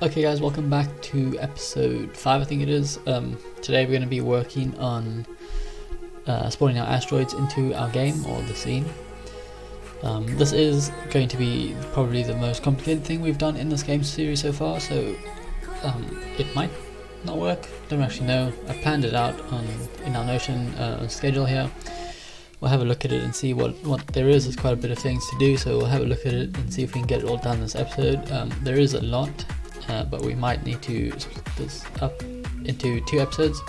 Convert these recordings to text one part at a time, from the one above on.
Okay guys, welcome back to episode 5 I think it is. Today we're going to be working on spawning our asteroids into our game or the scene. This is going to be probably the most complicated thing we've done in this game series so far, so it might not work, don't actually know. I've planned it out in our Notion schedule here. We'll have a look at it and see what there is. There's quite a bit of things to do, so we'll have a look at it and see if we can get it all done this episode. There is a lot. But we might need to split this up into 2 episodes,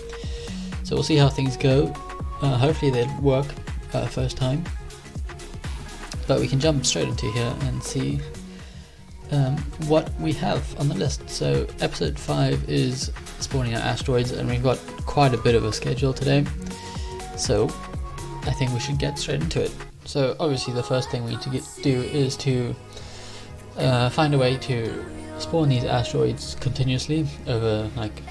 so we'll see how things go. Hopefully they'll work first time, but we can jump straight into here and see what we have on the list. So episode 5 is spawning our asteroids, and we've got quite a bit of a schedule today, so I think we should get straight into it. So obviously the first thing we need to do is to find a way to spawn these asteroids continuously over like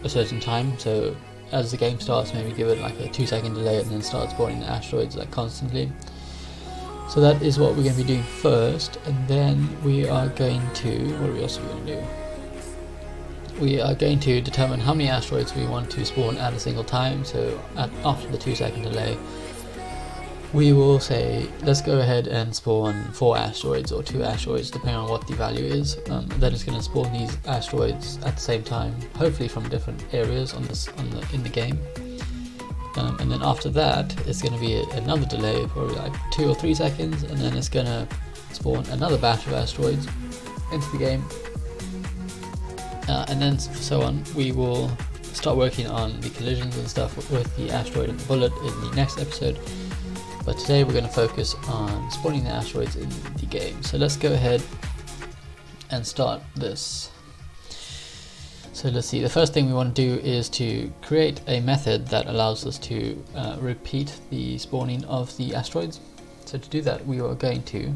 a certain time. So as the game starts, maybe give it like a 2-second delay and then start spawning the asteroids like constantly. So that is what we're going to be doing first, and then we are going to, what are we also going to do? We are going to determine how many asteroids we want to spawn at a single time. So after the 2-second delay, we will say let's go ahead and spawn 4 asteroids or 2 asteroids depending on what the value is. Then it's going to spawn these asteroids at the same time, hopefully from different areas in the game. And then after that it's going to be another delay, probably like 2 or 3 seconds, and then it's going to spawn another batch of asteroids into the game. And then so on. We will start working on the collisions and stuff with the asteroid and the bullet in the next episode. But today we're going to focus on spawning the asteroids in the game. So let's go ahead and start this. So let's see, the first thing we want to do is to create a method that allows us to repeat the spawning of the asteroids. So to do that we are going to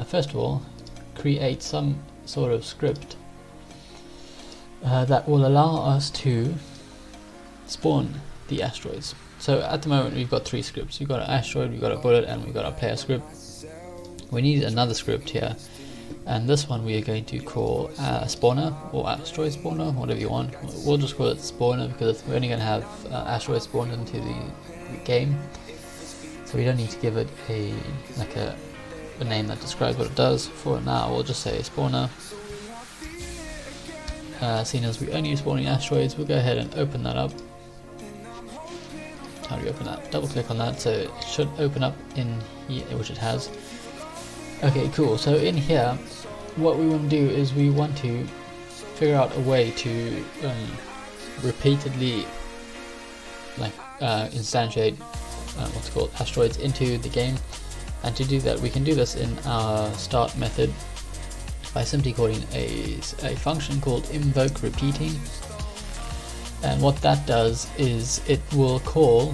first of all create some sort of script that will allow us to spawn the asteroids. So at the moment we've got 3 scripts. We've got an asteroid, we've got a bullet, and we've got a player script. We need another script here, and this one we are going to call spawner or asteroid spawner, whatever you want. We'll just call it spawner because we're only going to have asteroids spawned into the game, so we don't need to give it a name that describes what it does. For now we'll just say spawner. Seeing as we only spawning asteroids, we'll go ahead and open that up. How do you open that? Double click on that, so it should open up in here, which it has. Okay, cool. So in here what we want to do is we want to figure out a way to repeatedly instantiate what's called asteroids into the game. And to do that we can do this in our start method by simply calling a function called invoke repeating. And what that does is it will call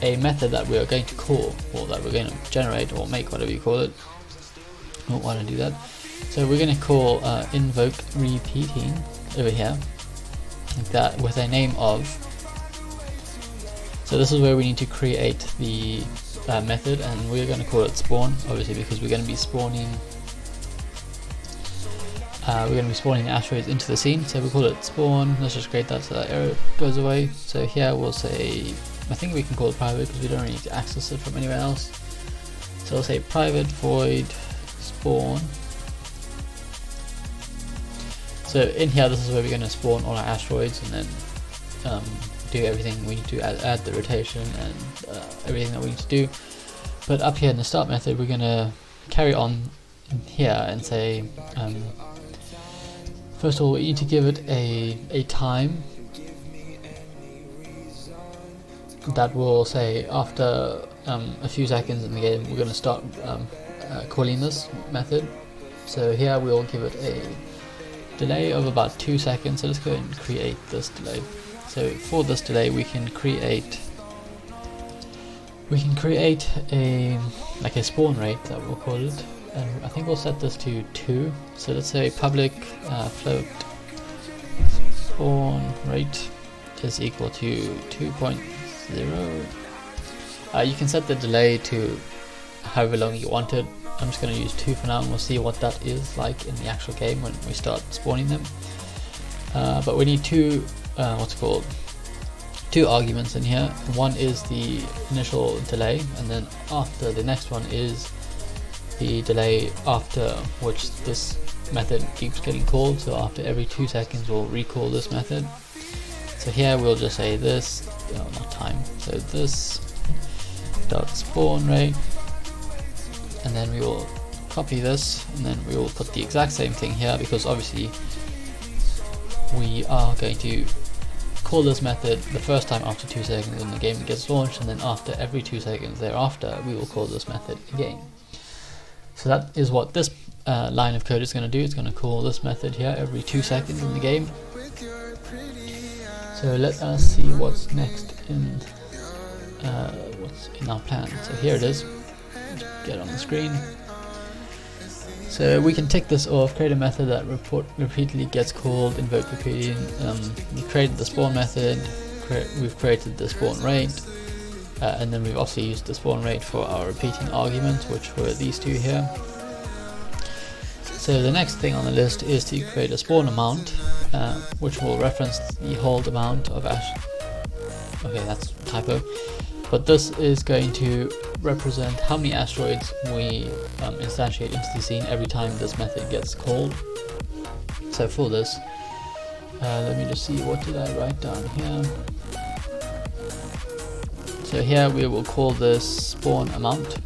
a method that we are going to call, or that we're going to generate or make, whatever you call it. Oh, why don't I do that? So we're going to call invoke repeating over here, like that, with a name of. So this is where we need to create the method, and we're going to call it spawn, obviously because we're going to be spawning. We're going to be spawning the asteroids into the scene, so we call it spawn. Let's just create that so that error goes away. So here we'll say, I think we can call it private because we don't really need to access it from anywhere else. So we'll say private void spawn. So in here this is where we're going to spawn all our asteroids, and then do everything we need to add the rotation and everything that we need to do. But up here in the start method we're going to carry on in here and say first of all we need to give it a time that will say after a few seconds in the game we're going to start calling this method. So here we'll give it a delay of about 2 seconds. So let's go and create this delay. So for this delay we can create a spawn rate that we'll call it. And I think we'll set this to 2. So let's say public float spawn rate is equal to 2.0. You can set the delay to however long you want it. I'm just going to use 2 for now, and we'll see what that is like in the actual game when we start spawning them. But we need two arguments in here. One is the initial delay, and then after the next one is the delay after which this method keeps getting called. So after every 2 seconds we'll recall this method. So here we'll just say this, not time, so this dot spawn rate, and then we will copy this, and then we will put the exact same thing here, because obviously we are going to call this method the first time after 2 seconds when the game gets launched, and then after every 2 seconds thereafter we will call this method again. So that is what this line of code is going to do. It's going to call this method here every 2 seconds in the game. So let us see what's next in our plan. So here it is. Get on the screen. So we can tick this off, create a method that repeatedly gets called, invoke repeating. We created the spawn method, we've created the spawn rate, and then we've also used the spawn rate for our repeating arguments, which were these two here. So the next thing on the list is to create a spawn amount, which will reference the hold amount of okay, that's a typo. But this is going to represent how many asteroids we instantiate into the scene every time this method gets called. So for this, let me just see, what did I write down here? So here we will call this spawn amount,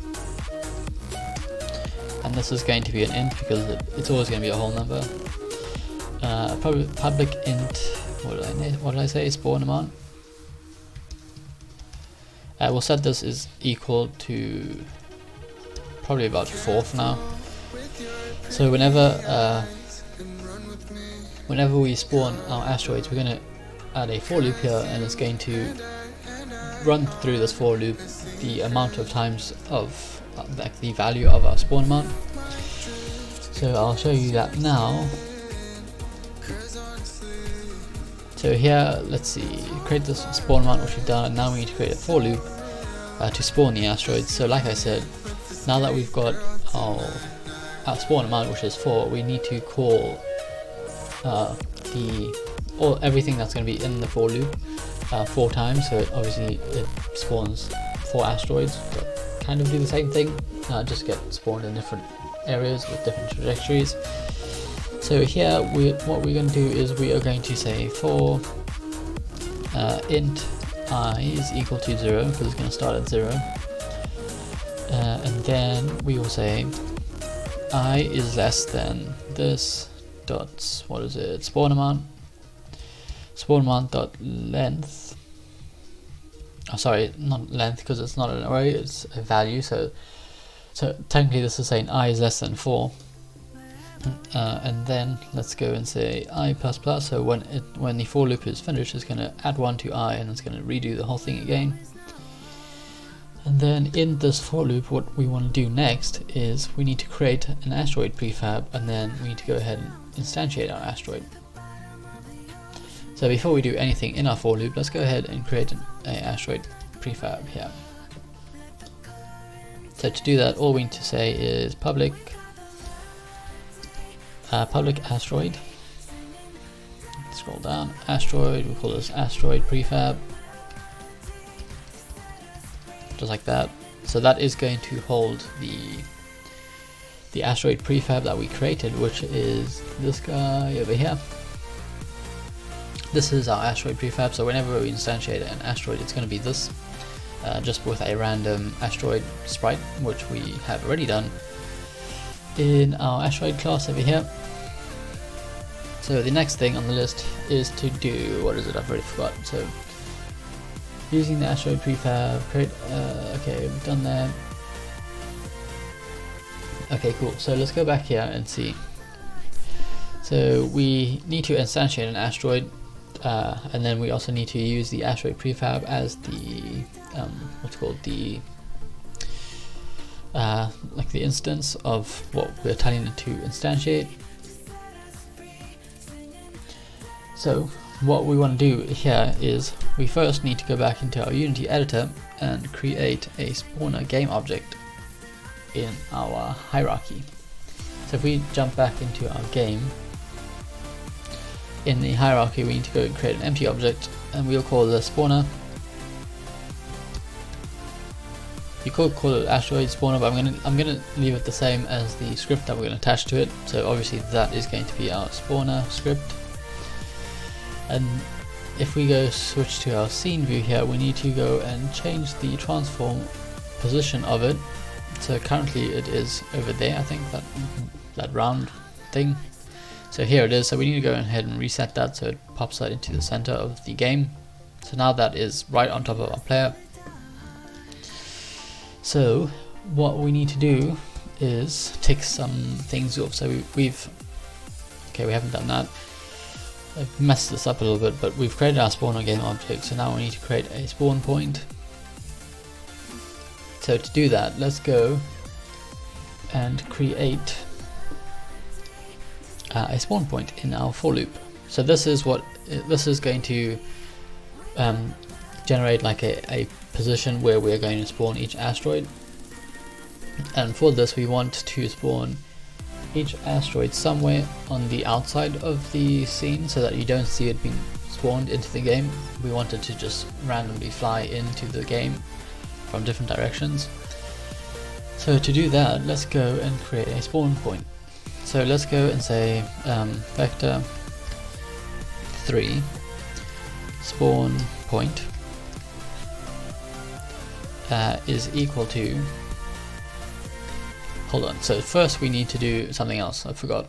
and this is going to be an int because it's always going to be a whole number. Public int, what did I say, spawn amount. We'll set this is equal to probably about 4 for now. So whenever we spawn our asteroids, we're going to add a for loop here, and it's going to run through this for loop the amount of times of the value of our spawn amount. So I'll show you that now. So here, let's see, create this spawn amount, which we've done, and now we need to create a for loop to spawn the asteroids. So like I said, now that we've got our spawn amount, which is 4, we need to call everything that's going to be in the for loop 4 times. So obviously it spawns 4 asteroids that kind of do the same thing, just get spawned in different areas with different trajectories. So here what we're going to do is we are going to say for int I is equal to 0, because it's going to start at 0, and then we will say I is less than this dot, spawn amount dot length. Oh, sorry, not length, because it's not an array, it's a value. So technically this is saying I is less than 4. And then let's go and say I++, so when the for loop is finished, it's going to add 1 to I, and it's going to redo the whole thing again. And then in this for loop, what we want to do next is we need to create an asteroid prefab, and then we need to go ahead and instantiate our asteroid. So before we do anything in our for loop, let's go ahead and create an asteroid prefab here. So to do that, all we need to say is public asteroid. Scroll down, asteroid, we'll call this asteroid prefab, just like that. So that is going to hold the asteroid prefab that we created, which is this guy over here. This is our asteroid prefab, so whenever we instantiate an asteroid, it's going to be this, just with a random asteroid sprite, which we have already done in our asteroid class over here. So the next thing on the list is to do, what is it, I've already forgot. So using the asteroid prefab, create, okay, we've done that. Okay, cool, so let's go back here and see. So we need to instantiate an asteroid, and then we also need to use the asteroid prefab as the, like the instance of what we're telling it to instantiate. So what we want to do here is we first need to go back into our Unity editor and create a spawner game object. in our hierarchy. So if we jump back into our game, in the hierarchy we need to go and create an empty object, and we'll call the spawner. You could call it asteroid spawner, but I'm gonna leave it the same as the script that we're going to attach to it. So obviously that is going to be our spawner script. And if we go switch to our scene view here, we need to go and change the transform position of it. So currently it is over there, I think, that round thing. So here it is, so we need to go ahead and reset that so it pops that into the center of the game. So now that is right on top of our player. So what we need to do is tick some things off. So we haven't done that. I've messed this up a little bit, but we've created our spawner game object, so now we need to create a spawn point. So to do that, let's go and create a spawn point in our for loop. So this is going to generate like a position where we're going to spawn each asteroid, and for this we want to spawn each asteroid somewhere on the outside of the scene so that you don't see it being spawned into the game. We want it to just randomly fly into the game from different directions. So to do that, let's go and create a spawn point. So let's go and say vector 3 spawn point is equal to, hold on, so first we need to do something else, I forgot.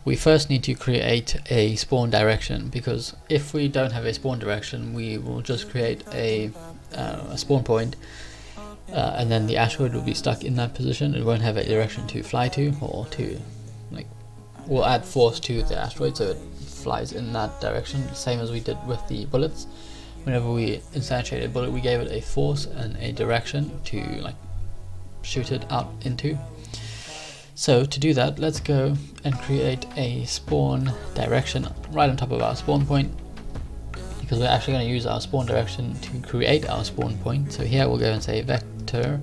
We first need to create a spawn direction, because if we don't have a spawn direction, we will just create a spawn point, and then the asteroid will be stuck in that position. It won't have a direction to fly to, or to, like, we'll add force to the asteroid so it flies in that direction, same as we did with the bullets. Whenever we instantiated a bullet, we gave it a force and a direction to like shoot it out into. So to do that, let's go and create a spawn direction right on top of our spawn point, because we're actually going to use our spawn direction to create our spawn point. So here we'll go and say vector,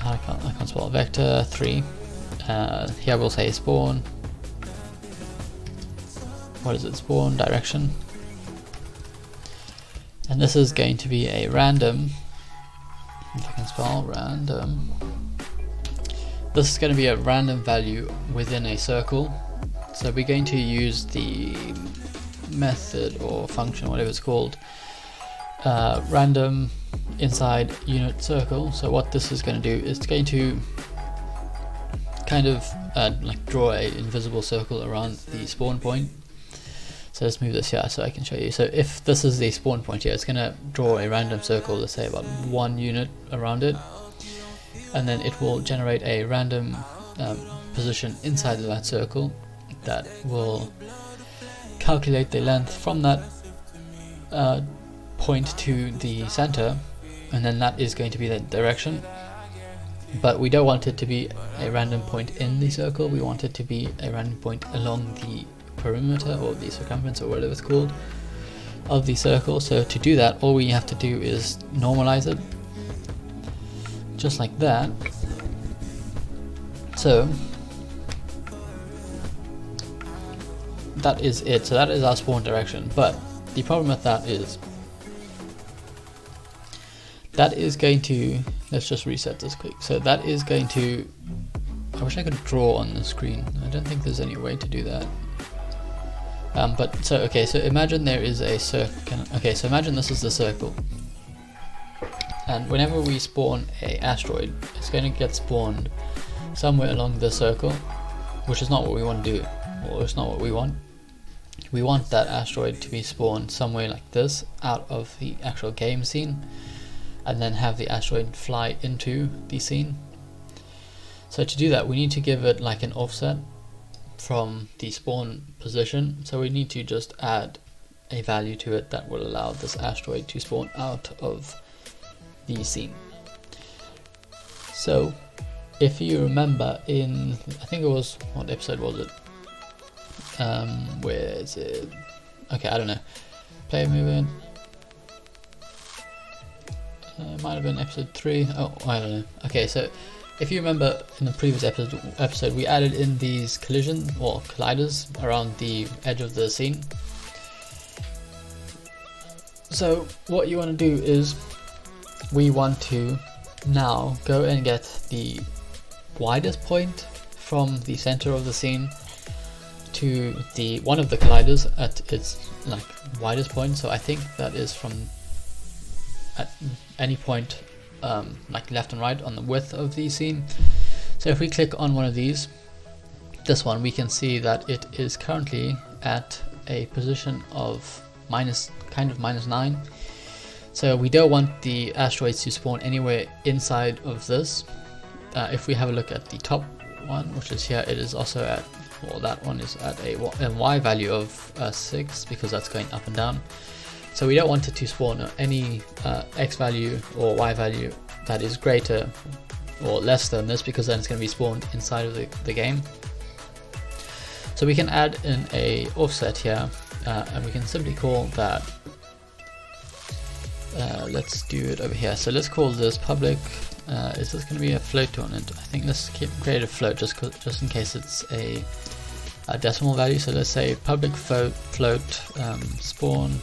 I can't spell, vector 3, here we'll say spawn, what is it, spawn direction. And this is going to be a random, if I can spell random, this is going to be a random value within a circle. So we're going to use the method or function, whatever it's called, random inside unit circle. So what this is going to do is it's going to kind of like draw an invisible circle around the spawn point. So let's move this here so I can show you. So if this is the spawn point here, it's going to draw a random circle, let's say about 1 unit around it, and then it will generate a random position inside of that circle that will calculate the length from that point to the center, and then that is going to be the direction. But we don't want it to be a random point in the circle, we want it to be a random point along the perimeter or the circumference or whatever it's called of the circle. So to do that, all we have to do is normalize it just like that. So that is it. So that is our spawn direction. But the problem with that is going to, let's just reset this quick. So that is going to, I wish I could draw on the screen. I don't think there's any way to do that. But so okay, so imagine there is a circle. Okay, so imagine this is the circle, and whenever we spawn a asteroid, it's going to get spawned somewhere along the circle, which is not what we want to do, or it's not what we want. We want that asteroid to be spawned somewhere like this, out of the actual game scene, and then have the asteroid fly into the scene. So to do that, we need to give it like an offset from the spawn position. So we need to just add a value to it that will allow this asteroid to spawn out of the scene. So if you remember in, I think it was, what episode was it? Where is it? Okay, I don't know. Player movement. It might have been episode 3. Oh, I don't know. Okay, so if you remember in the previous episode we added in these collision or colliders around the edge of the scene. So what you want to do is we want to now go and get the widest point from the center of the scene to the one of the colliders at its like widest point. So I think that is from at any point like left and right on the width of the scene. So if we click on one of these, this one, we can see that it is currently at a position of minus 9. So we don't want the asteroids to spawn anywhere inside of this. If we have a look at the top one, which is here, it is also at, well, that one is at a y value of 6 because that's going up and down. So we don't want it to spawn any x value or y value that is greater or less than this, because then it's going to be spawned inside of the game. So we can add in a offset here, and we can simply call that, let's do it over here. So let's call this public, is this going to be a float on it? I think let's create a float just in case it's a decimal value. So let's say public float spawn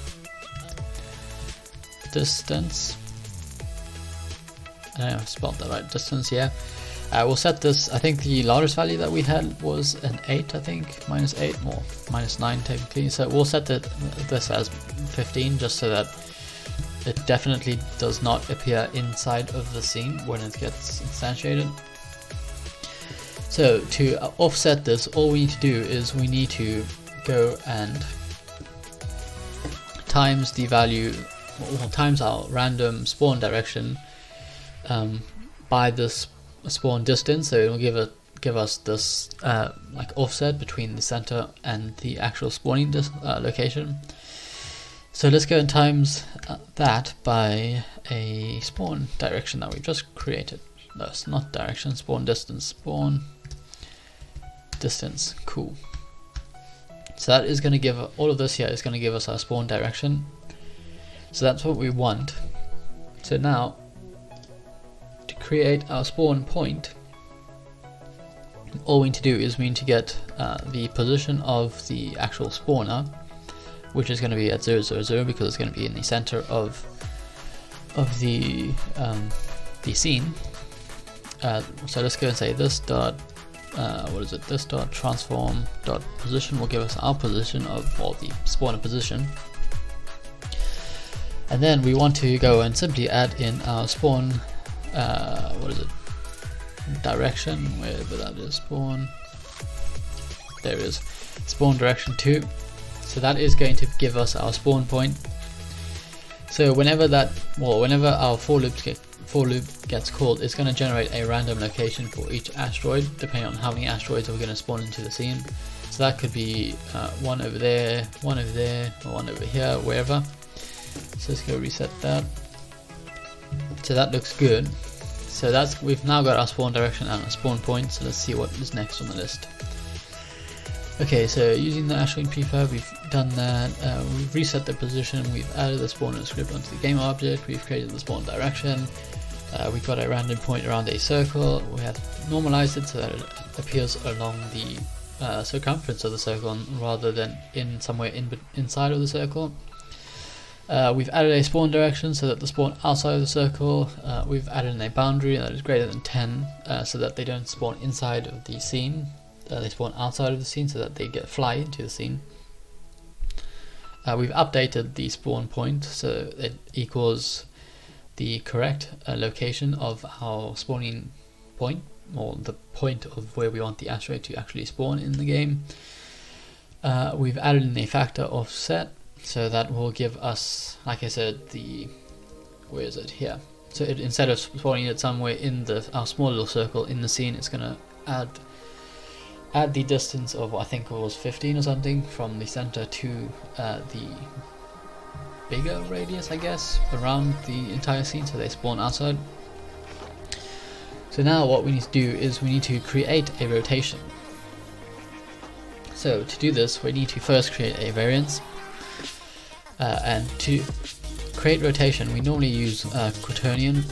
distance. I don't know if I spelled that right, distance, yeah. We'll set this, I think the largest value that we had was an 8, I think, -8 or -9 technically. So we'll set this as 15 just so that it definitely does not appear inside of the scene when it gets instantiated. So to offset this, all we need to do is we need to go and times the value, or times our random spawn direction by this spawn distance. So it will give us this like offset between the center and the actual spawning location. So let's go and times that by a spawn direction that we've just created. No, it's not direction, spawn distance, cool. So that is going to give, all of this here is going to give us our spawn direction. So that's what we want. So now, to create our spawn point, all we need to do is we need to get the position of the actual spawner, which is going to be at 0, 0, 0 because it's going to be in the center of the scene. So let's go and say this dot this dot transform dot position will give us our position of, well, the spawner position. And then we want to go and simply add in our spawn direction, wherever that is, spawn, there it is, spawn direction 2. So that is going to give us our spawn point. So whenever our for loop gets called, it's going to generate a random location for each asteroid, depending on how many asteroids are going to spawn into the scene. So that could be one over there, one over there, or one over here, wherever. So let's go reset that. So that looks good. So we've now got our spawn direction and our spawn point. So let's see what is next on the list. Okay, so using the asteroid prefab, we've done that. We've reset the position. We've added the spawner script onto the game object. We've created the spawn direction. We've got a random point around a circle. We have normalized it so that it appears along the circumference of the circle rather than in somewhere inside of the circle. We've added a spawn direction so that they spawn outside of the circle. We've added in a boundary that is greater than 10 so that they don't spawn inside of the scene. They spawn outside of the scene so that they fly into the scene. We've updated the spawn point so it equals the correct location of our spawning point, or the point of where we want the asteroid to actually spawn in the game. We've added in a factor offset, so that will give us, like I said, where is it, here. So instead of spawning it somewhere in our small little circle in the scene, it's going to add the distance of, I think it was 15 or something, from the center to the bigger radius, I guess, around the entire scene, so they spawn outside. So now what we need to do is we need to create a rotation. So to do this, we need to first create a variance, and to create rotation, we normally use quaternion.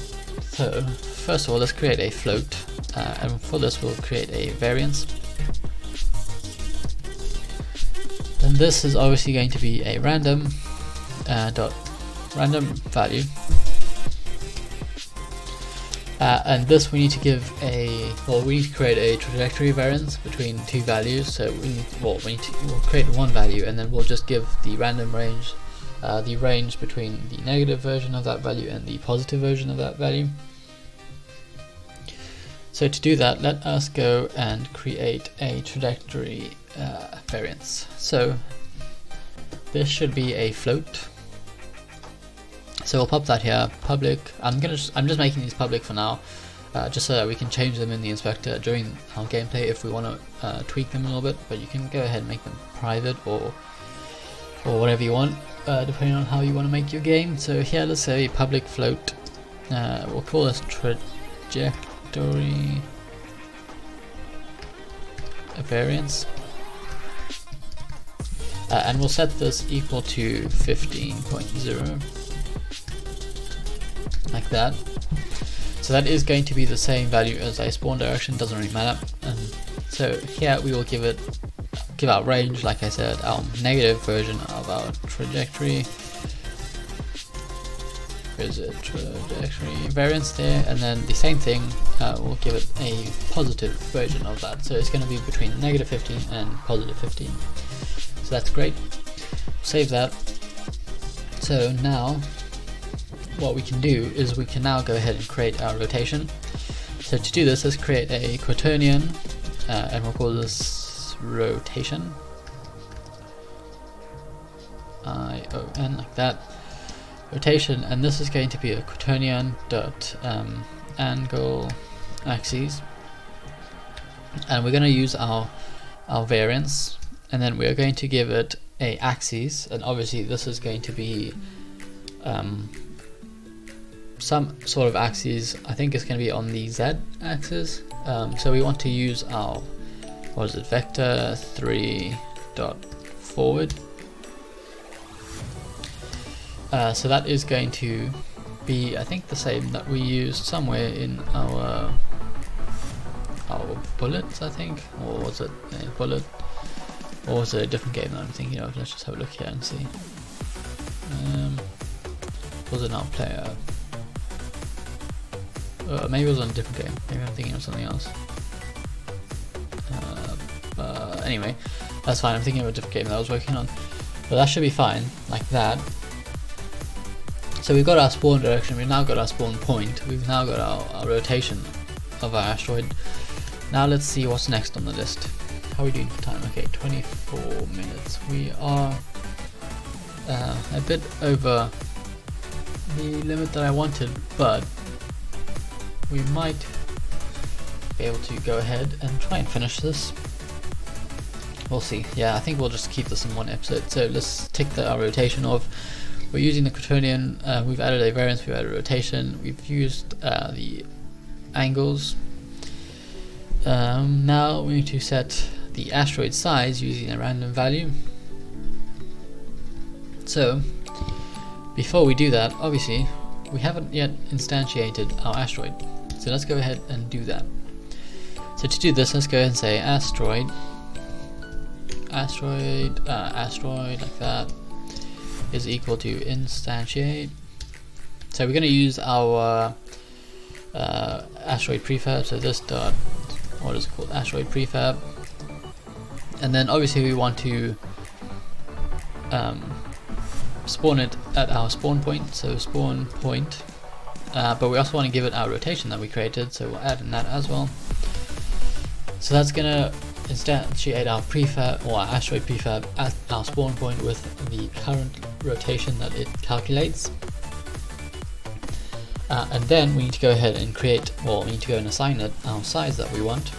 So first of all, let's create a float, and for this we'll create a variance. And this is obviously going to be a random dot random value, and this we need to give we need to create a trajectory variance between two values. So we'll create one value, and then we'll just give the random range the range between the negative version of that value and the positive version of that value. So to do that, let us go and create a trajectory variance. So this should be a float. So we'll pop that here, public. I'm just making these public for now, just so that we can change them in the inspector during our gameplay if we want to tweak them a little bit. But you can go ahead and make them private or whatever you want, depending on how you want to make your game. So here, let's say public float. We'll call this trajectory variance, and we'll set this equal to 15.0, like that. So that is going to be the same value as a spawn direction, doesn't really matter. And so here we will give our range, like I said, our negative version of our trajectory. There's a trajectory variance there, and then the same thing, we'll give it a positive version of that. So it's going to be between negative 15 and positive 15. So that's great. Save that. So now what we can do is we can now go ahead and create our rotation. So to do this, let's create a quaternion, and we'll call this rotation, ION, like that. Rotation, and this is going to be a quaternion dot angle axes, and we're going to use our variance, and then we're going to give it a axis, and obviously this is going to be some sort of axis. I think it's going to be on the Z axis, so we want to use our vector 3 dot forward. So that is going to be, I think, the same that we used somewhere in our bullets, I think, or was it a bullet, or was it a different game that I'm thinking of? Let's just have a look here and see. Was it our player? Maybe it was on a different game. Maybe I'm thinking of something else. But anyway, that's fine. I'm thinking of a different game that I was working on, but that should be fine, like that. So we've got our spawn direction, we've now got our spawn point, we've now got our rotation of our asteroid. Now let's see what's next on the list. How are we doing for time? Okay, 24 minutes. We are a bit over the limit that I wanted, but we might be able to go ahead and try and finish this. We'll see. Yeah, I think we'll just keep this in one episode. So let's tick our rotation off. We're using the quaternion, we've added a variance, we've added a rotation, we've used the angles. Now we need to set the asteroid size using a random value. So before we do that, obviously we haven't yet instantiated our asteroid, so let's go ahead and do that. So to do this, let's go ahead and say asteroid like that is equal to instantiate. So we're going to use our asteroid prefab, so this dot, what is it called, asteroid prefab, and then obviously we want to spawn it at our spawn point, so spawn point, but we also want to give it our rotation that we created, so we'll add in that as well. So that's going to instantiate our prefab, or our asteroid prefab, at our spawn point with the current rotation that it calculates. And then we need to go ahead and create, well, we need to go and assign it our size that we want.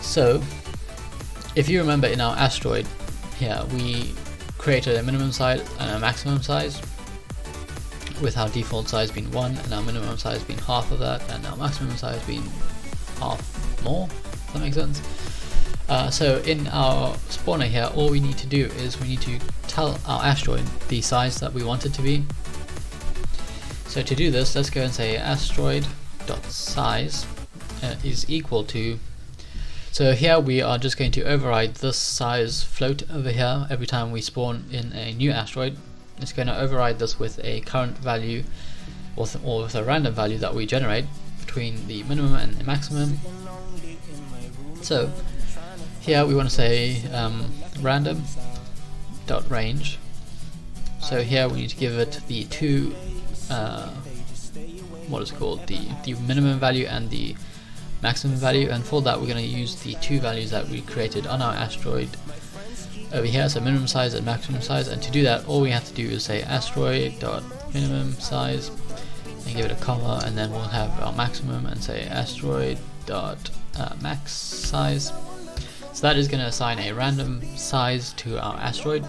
So if you remember, in our asteroid here we created a minimum size and a maximum size, with our default size being 1 and our minimum size being half of that, and our maximum size being half more. Does that make sense? So in our spawner here, all we need to do is we need to tell our asteroid the size that we want it to be, So to do this, let's go and say asteroid.size is equal to, so here we are just going to override this size float over here. Every time we spawn in a new asteroid, it's going to override this with a current value or with a random value that we generate between the minimum and the maximum. So here we want to say random dot range. So here we need to give it the two what is it called, the minimum value and the maximum value, and for that we're going to use the two values that we created on our asteroid over here, so minimum size and maximum size. And to do that, all we have to do is say asteroid dot minimum size and give it a comma, and then we'll have our maximum and say asteroid dot max size. So that is going to assign a random size to our asteroid.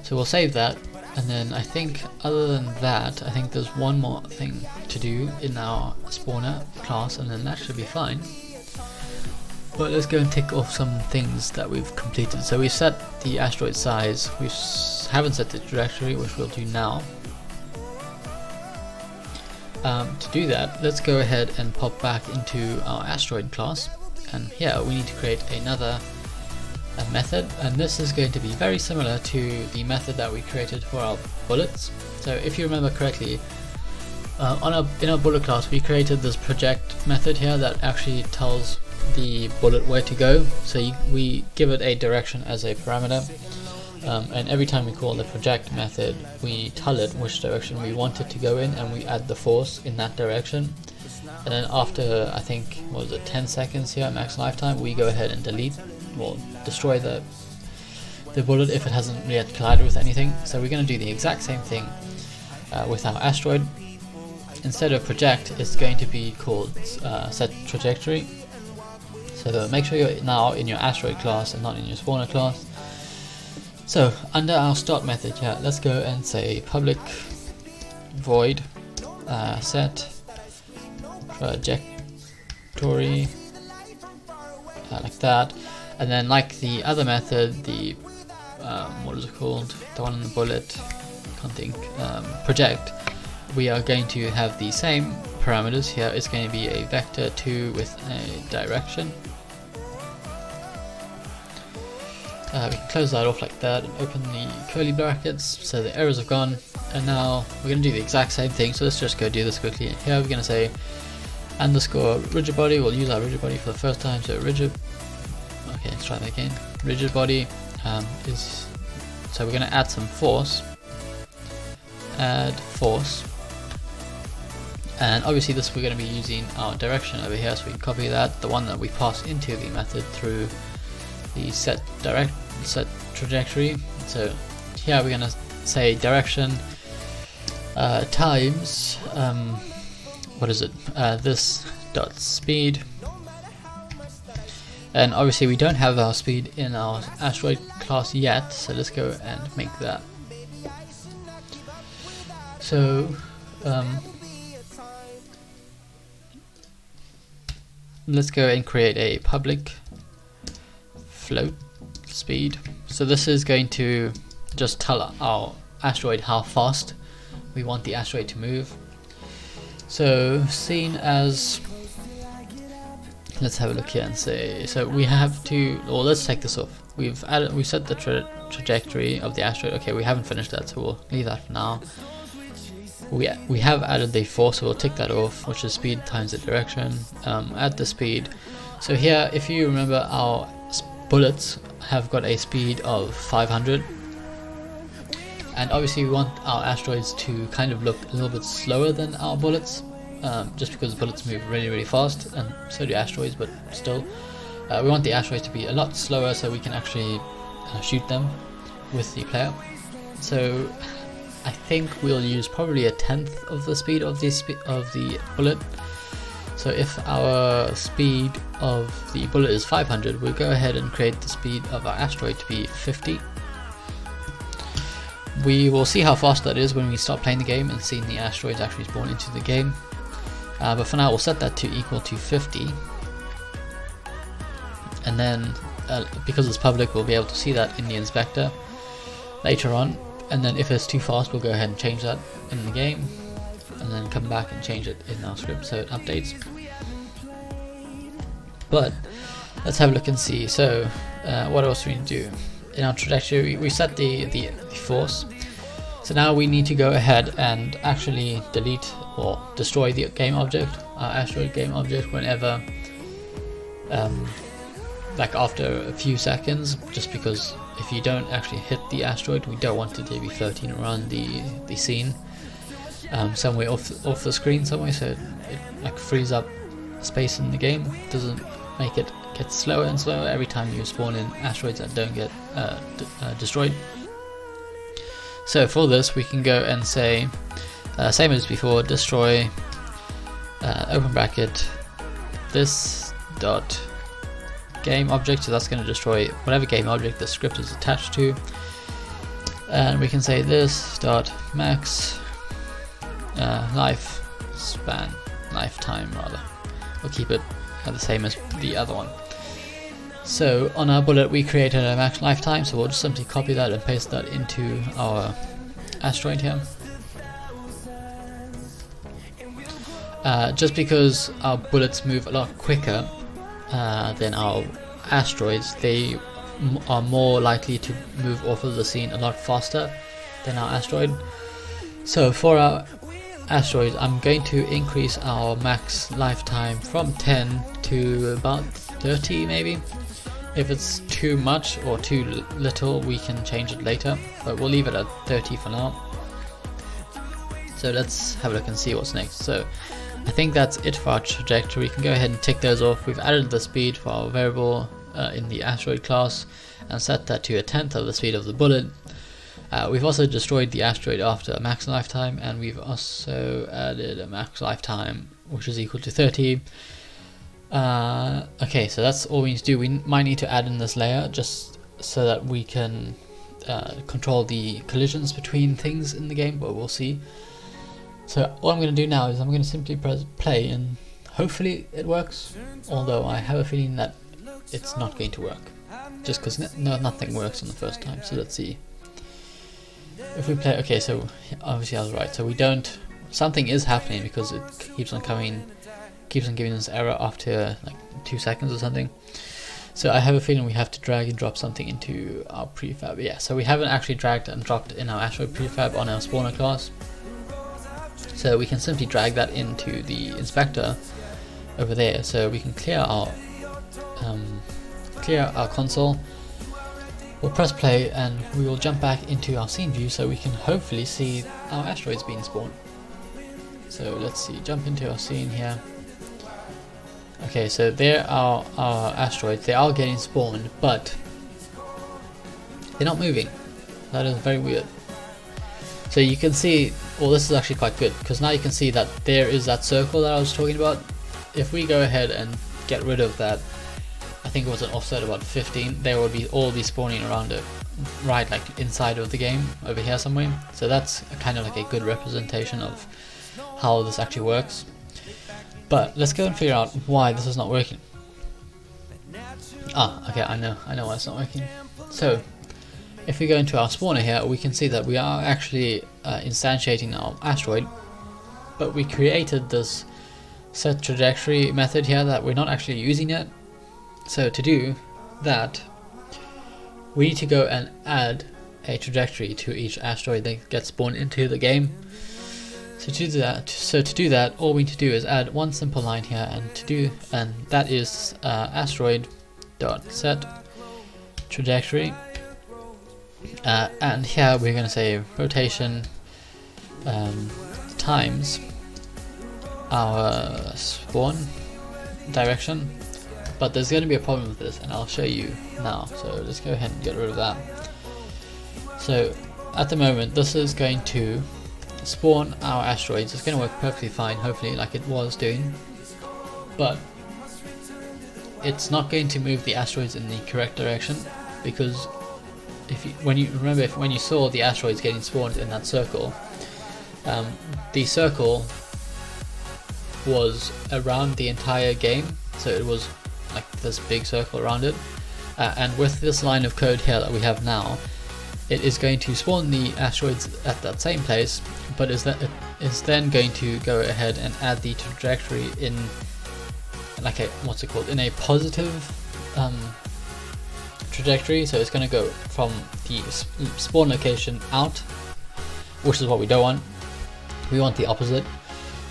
So we'll save that, and then I think other than that, I think there's one more thing to do in our spawner class, and then that should be fine. But let's go and tick off some things that we've completed. So we've set the asteroid size, we haven't set the trajectory, which we'll do now. To do that, let's go ahead and pop back into our asteroid class, and here we need to create another method, and this is going to be very similar to the method that we created for our bullets. So if you remember correctly, in our bullet class we created this project method here that actually tells the bullet where to go. So we give it a direction as a parameter, and every time we call the project method we tell it which direction we want it to go in, and we add the force in that direction. And then after, I think, what was it, 10 seconds here, max lifetime, we go ahead and delete or destroy the bullet if it hasn't yet collided with anything. So we're going to do the exact same thing with our asteroid. Instead of project, it's going to be called set trajectory. So make sure you're now in your asteroid class and not in your spawner class. So under our start method here, let's go and say public void set trajectory, like that. And then, like the other method, the what is it called, the one in the bullet, can't think, project, we are going to have the same parameters. Here it's going to be a vector 2 with a direction. We can close that off like that and open the curly brackets, so the errors have gone. And now we're going to do the exact same thing, so let's just go do this quickly. Here we're going to say underscore rigid body. We'll use our rigid body for the first time, so rigid, okay, let's try that again. Rigid body is, so we're going to add some force, add force, and obviously this we're going to be using our direction over here, so we can copy that, the one that we pass into the method through the set trajectory. So here we're going to say direction times what is it, this dot speed, and obviously we don't have our speed in our asteroid class yet, so let's go and make that. So let's go and create a public float speed. So this is going to just tell our asteroid how fast we want the asteroid to move. So seen as, let's have a look here and say, so we have to, or let's take this off. We set the trajectory of the asteroid. Okay, we haven't finished that, so we'll leave that for now. We have added the force, so we'll tick that off, which is speed times the direction. Add the speed. So here, if you remember, our bullets have got a speed of 500, and obviously we want our asteroids to kind of look a little bit slower than our bullets, just because bullets move really fast, and so do asteroids, but still we want the asteroids to be a lot slower so we can actually shoot them with the player. So I think we'll use probably 1/10 of the speed of the bullet. So if our speed of the bullet is 500, we'll go ahead and create the speed of our asteroid to be 50. We will see how fast that is when we start playing the game and seeing the asteroids actually spawn into the game. But for now we'll set that to equal to 50. And then because it's public, we'll be able to see that in the inspector later on. and then if it's too fast, we'll go ahead and change that in the game, and then come back and change it in our script so it updates. But let's have a look and see. So what else do we need to do? In our trajectory, we set the force. So now we need to go ahead and actually delete or destroy the game object, our asteroid game object, whenever, like after a few seconds, just because if you don't actually hit the asteroid, we don't want it to be floating around the scene somewhere off the screen somewhere, so it like frees up space in the game, doesn't make it get slower and slower every time you spawn in asteroids that don't get destroyed. So for this we can go and say, same as before, destroy open bracket this dot game object, so that's going to destroy whatever game object the script is attached to, and we can say this dot max lifetime rather. We'll keep it the same as the other one. So on our bullet we created a max lifetime, so we'll just simply copy that and paste that into our asteroid here. Just because our bullets move a lot quicker than our asteroids, they are more likely to move off of the scene a lot faster than our asteroid. So for our asteroids, I'm going to increase our max lifetime from 10 to about 30 maybe. If it's too much or too little, we can change it later, but we'll leave it at 30 for now. So let's have a look and see what's next. So I think that's it for our trajectory. We can go ahead and tick those off. We've added the speed for our variable in the asteroid class and set that to 1/10 of the speed of the bullet. We've also destroyed the asteroid after a max lifetime, and we've also added a max lifetime which is equal to 30. Okay, so that's all we need to do. We might need to add in this layer just so that we can control the collisions between things in the game, but we'll see. So what I'm going to do now is I'm going to simply press play, and hopefully it works, although I have a feeling that it's not going to work, just because nothing works on the first time. So let's see. If we play, okay, so obviously I was right, so we don't, something is happening because it keeps on giving us error after like 2 seconds or something. So I have a feeling we have to drag and drop something into our prefab. Yeah, so we haven't actually dragged and dropped in our asteroid prefab on our spawner class. So we can simply drag that into the inspector over there. So we can clear our console. We'll press play and we will jump back into our scene view so we can hopefully see our asteroids being spawned. So let's see, jump into our scene here. Okay, so there are our asteroids. They are getting spawned, but they're not moving. That is very weird. So you can see, well, this is actually quite good, because now you can see that there is that circle that I was talking about. If we go ahead and get rid of that, I think it was an offset about 15, they will all be spawning around it, right, like inside of the game over here somewhere. So that's kind of like a good representation of how this actually works. But let's go and figure out why this is not working. Okay, I know why it's not working. So if we go into our spawner here, we can see that we are actually instantiating our asteroid, but we created this set trajectory method here that we're not actually using yet. So to do that, we need to go and add a trajectory to each asteroid that gets spawned into the game. So to do that, all we need to do is add one simple line here, and that is asteroid dot set trajectory, and here we're going to say rotation times our spawn direction. But there's going to be a problem with this, and I'll show you now. So let's go ahead and get rid of that. So at the moment, this is going to spawn our asteroids. It's going to work perfectly fine, hopefully, like it was doing, but it's not going to move the asteroids in the correct direction, because when you saw the asteroids getting spawned in that circle, the circle was around the entire game, so it was like this big circle around it, and with this line of code here that we have now, it is going to spawn the asteroids at that same place, but is then going to go ahead and add the trajectory in like a in a positive trajectory. So it's going to go from the spawn location out, which is what we don't want. We want the opposite.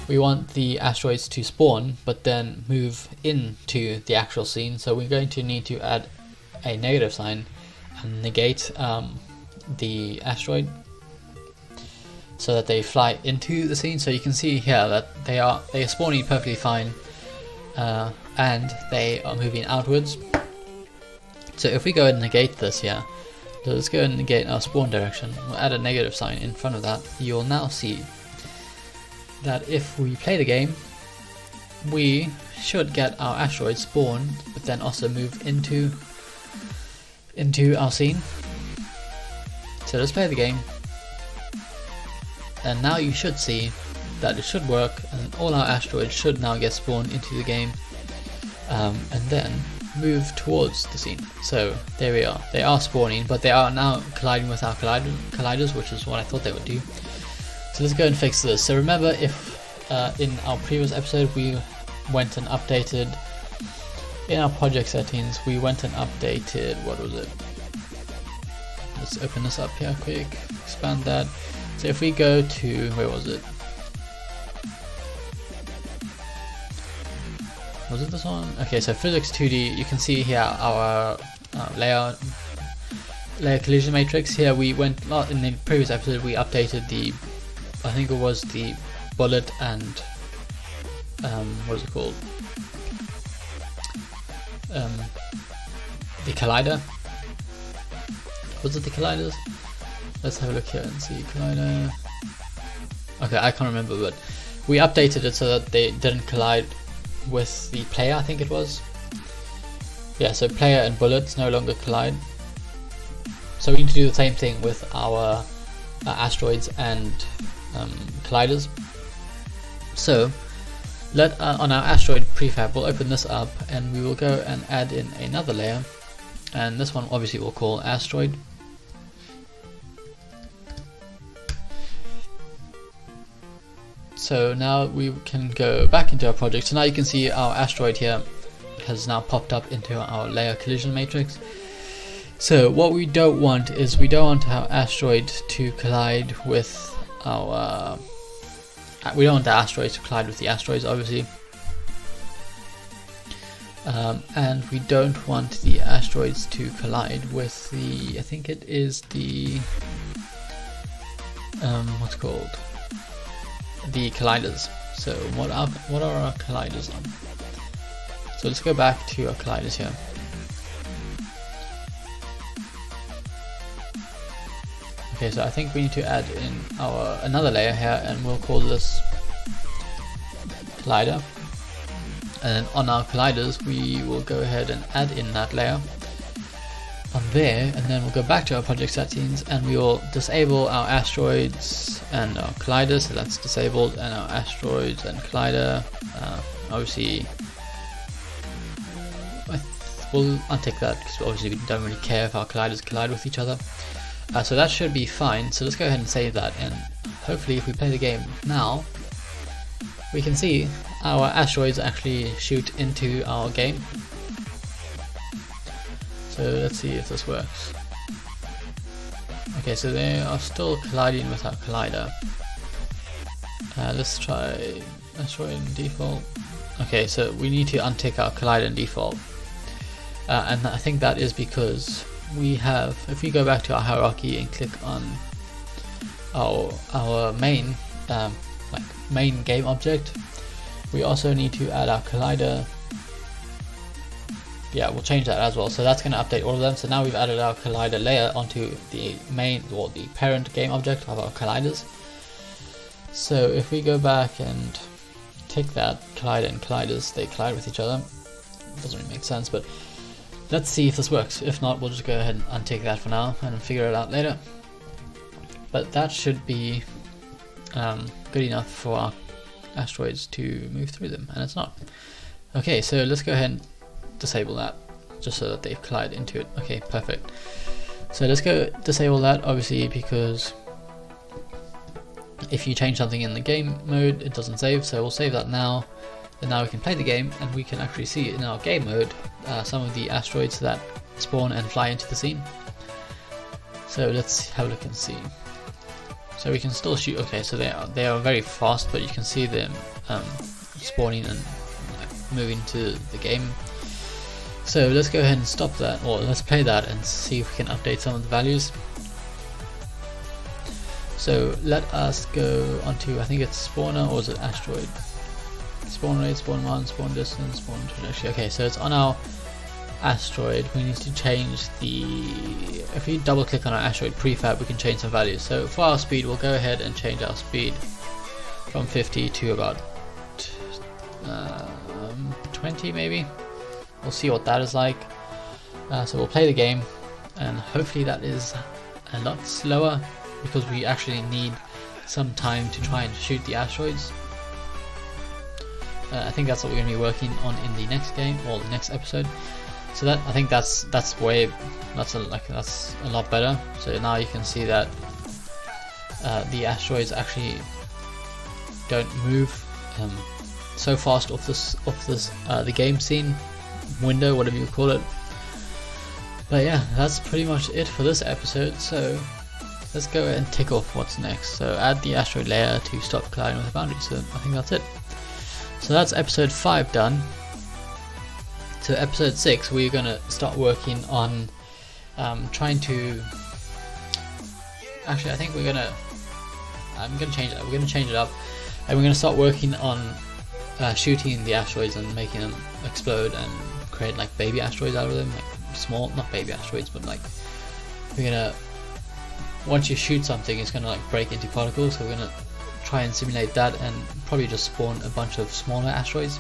We want the asteroids to spawn but then move into the actual scene, so we're going to need to add a negative sign and negate the asteroid so that they fly into the scene. So you can see here that they are spawning perfectly fine, and they are moving outwards. So if we go and negate this here, let's go and negate our spawn direction, we'll add a negative sign in front of that. You'll now see that if we play the game, we should get our asteroid spawn but then also move into our scene. So let's play the game, and now you should see that it should work, and all our asteroids should now get spawned into the game, and then move towards the scene. So there we are, they are spawning, but they are now colliding with our colliders, which is what I thought they would do. So let's go and fix this. So remember, if in our previous episode we went and updated in our project settings, we went and updated, what was it? Let's open this up here quick, expand that. So if we go to, where was it? Was it this one? Okay, so physics 2D, you can see here our layer collision matrix. Here we went, in the previous episode we updated the, I think it was the bullet and what is it called? The collider. Was it the colliders? Let's have a look here and see. Collider. Okay, I can't remember, but we updated it so that they didn't collide with the player, I think it was. Yeah, so player and bullets no longer collide. So we need to do the same thing with our asteroids and colliders. So on our asteroid prefab, we'll open this up and we will go and add in another layer, and this one obviously we'll call asteroid. So now we can go back into our project. So now you can see our asteroid here has now popped up into our layer collision matrix. So what we don't want is, we don't want our asteroid to collide with our we don't want the asteroids to collide with the asteroids, obviously, and we don't want the asteroids to collide with the, I think it is the what's called, the colliders. So what are our colliders on? So let's go back to our colliders here. Okay, so I think we need to add in another layer here, and we'll call this collider. And then on our colliders, we will go ahead and add in that layer on there, and then we'll go back to our project settings and we will disable our asteroids and our colliders. So that's disabled, and our asteroids and collider. Obviously, we'll untick that because obviously we don't really care if our colliders collide with each other. So that should be fine. So let's go ahead and save that, and hopefully if we play the game now, we can see our asteroids actually shoot into our game. So let's see if this works. Okay, so they are still colliding with our collider. Let's try asteroid in default. Okay, so we need to untick our collider in default, and I think that is because we have, if we go back to our hierarchy and click on our main main game object, we also need to add our collider. Yeah, we'll change that as well. So that's going to update all of them. So now we've added our collider layer onto the main, or the parent game object of our colliders. So if we go back and take that collider and colliders, they collide with each other. It doesn't really make sense, but let's see if this works. If not, we'll just go ahead and untick that for now and figure it out later. But that should be good enough for our asteroids to move through them, and it's not. Okay, so let's go ahead and disable that just so that they collide into it. Okay, perfect. So let's go disable that, obviously, because if you change something in the game mode, it doesn't save. So we'll save that now, and now we can play the game, and we can actually see in our game mode some of the asteroids that spawn and fly into the scene. So let's have a look and see. So we can still shoot. Okay, so they are very fast, but you can see them spawning and moving to the game. So let's go ahead and stop that, or let's play that and see if we can update some of the values. So let us go onto, I think it's spawner, or is it asteroid? Spawn rate, spawn amount, spawn distance, spawn trajectory. Okay, so it's on our asteroid. We need to change the, if we double click on our asteroid prefab, we can change some values. So for our speed, we'll go ahead and change our speed from 50 to about 20 maybe. We'll see what that is like. So we'll play the game, and hopefully that is a lot slower, because we actually need some time to try and shoot the asteroids. I think that's what we're going to be working on in the next game, or the next episode. So that, I think that's a lot better. So now you can see that the asteroids actually don't move so fast off the game scene window, whatever you call it. But yeah, that's pretty much it for this episode. So let's go ahead and tick off what's next. So add the asteroid layer to stop colliding with the boundary. So I think that's it. So that's episode 5 done. So episode 6, we're gonna start working on trying to. Actually, I think I'm gonna change it. We're gonna change it up, and we're gonna start working on shooting the asteroids and making them explode and create like baby asteroids out of them, like small, not baby asteroids, but like we're gonna. Once you shoot something, it's gonna like break into particles. So we're gonna try and simulate that, and probably just spawn a bunch of smaller asteroids.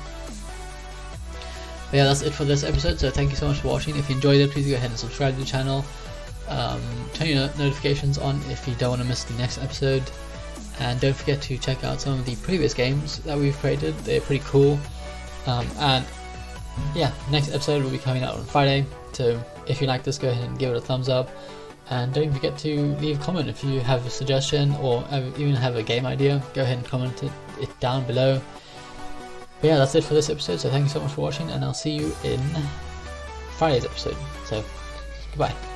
But yeah, that's it for this episode. So thank you so much for watching. If you enjoyed it, please go ahead and subscribe to the channel. Turn your notifications on if you don't want to miss the next episode, and don't forget to check out some of the previous games that we've created. They're pretty cool. And yeah, next episode will be coming out on Friday. So if you like this, go ahead and give it a thumbs up. And don't forget to leave a comment if you have a suggestion, or even have a game idea. Go ahead and comment it down below. But yeah, that's it for this episode. So thank you so much for watching, and I'll see you in Friday's episode. So goodbye.